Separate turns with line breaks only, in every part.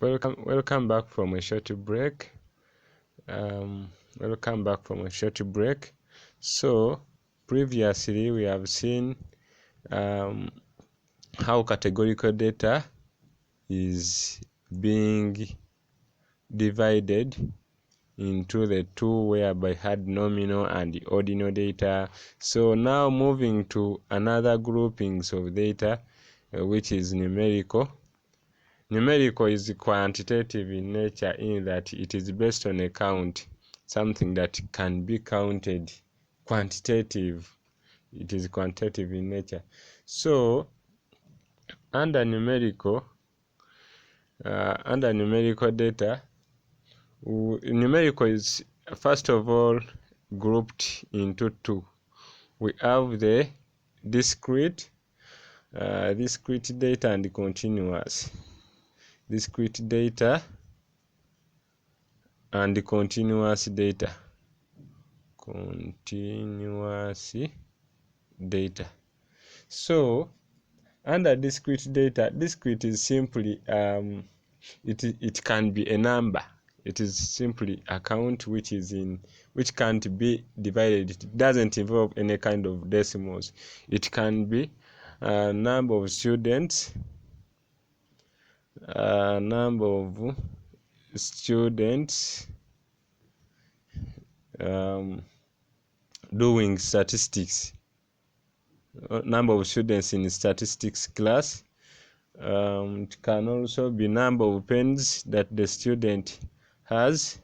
Welcome back from a short break. Welcome back from a short break. So previously we have seen how categorical data is being divided into the two, whereby had nominal and ordinal data. So now moving to another groupings of data, which is numerical. Numerical is quantitative in nature, in that it is based on a count, something that can be counted. Quantitative, it is quantitative in nature. So under numerical data, numerical is first of all grouped into two. We have the discrete data and continuous. Discrete data and continuous data. So under discrete data, discrete is simply it can be a number. It is simply a count which can't be divided. It doesn't involve any kind of decimals. It can be a number of students, doing statistics, number of students in statistics class. It can also be number of pens that the student has,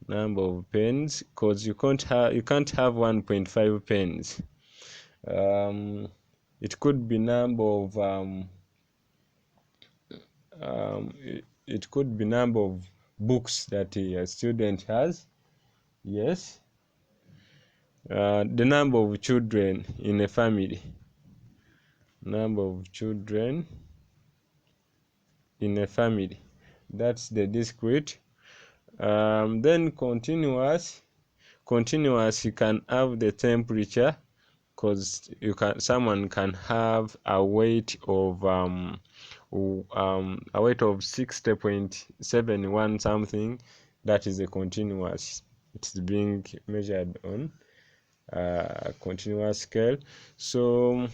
number of pens, because you can't have 1.5 pens. It could be number of books that a student has. Yes. The number of children in a family. Number of children in a family. That's the discrete. Then continuous. Continuous, you can have the temperature, because someone can have a weight of 60.71 something. That is a continuous. It's being measured on a continuous scale. So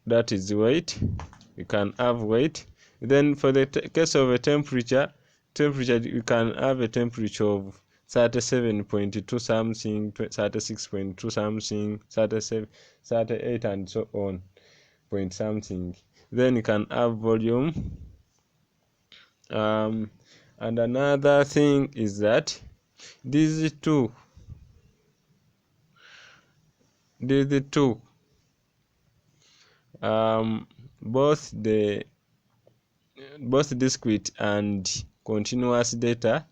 that is weight. You can have weight. Then for the case of a temperature, you can have a temperature of 37.2 something, 36.2 something, 37, 38 and so on, point something. Then you can have volume. And another thing is that these two both discrete and continuous data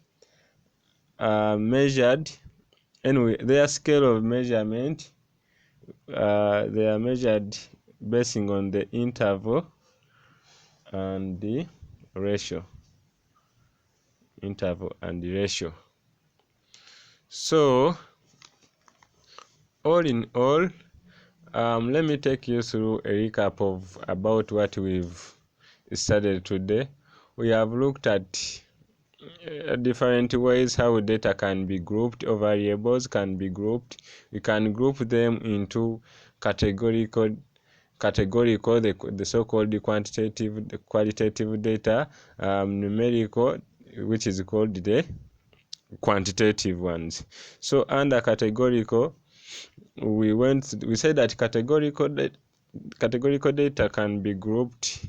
are measured. Anyway, their scale of measurement, they are measured basing on the interval and the ratio. So all in all, let me take you through a recap of about what we've studied today. We have looked at different ways how data can be grouped, or variables can be grouped. We can group them into categorical, the so-called quantitative, the qualitative data, numerical, which is called the quantitative ones. So under categorical, we said that categorical data can be grouped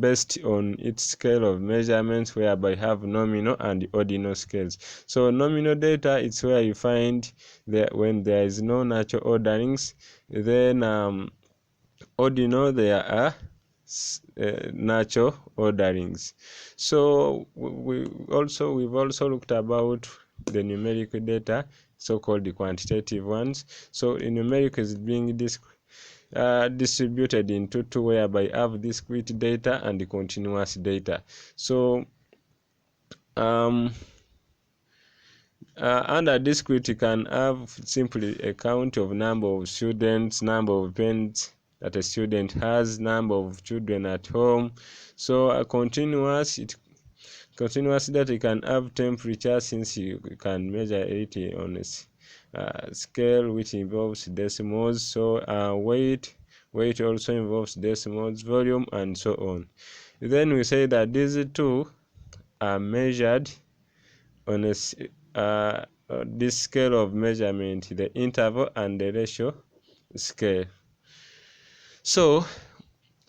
based on its scale of measurements, whereby have nominal and ordinal scales. So nominal data, it's where you find that when there is no natural orderings. Then ordinal, there are natural orderings. So we've also looked about the numerical data, so-called the quantitative ones. So in numerical is being distributed into two, whereby have discrete data and the continuous data. So under discrete, you can have simply a count of number of students, number of pens, that a student has, number of children at home. So a continuous that you can have temperature, since you can measure it on a scale which involves decimals. So weight also involves decimals, volume, and so on. Then we say that these two are measured on this scale of measurement, the interval and the ratio scale. So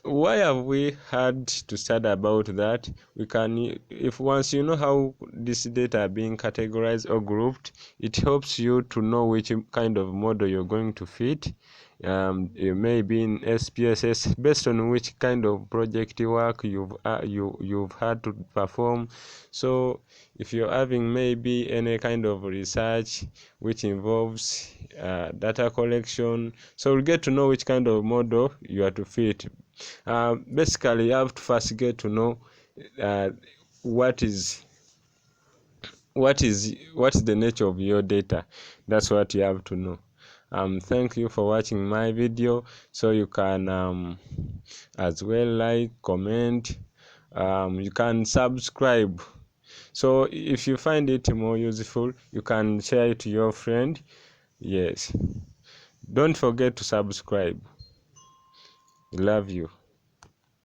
why have we had to study about that? We can, if once you know how this data are being categorized or grouped, it helps you to know which kind of model you're going to fit. It may be in SPSS based on which kind of project work you've had to perform. So if you're having maybe any kind of research which involves data collection, so we'll get to know which kind of model you are to fit. Basically, you have to first get to know what is the nature of your data. That's what you have to know. Thank you for watching my video. So you can as well like, comment, you can subscribe. So if you find it more useful, you can share it to your friend. Yes, don't forget to subscribe. Love you.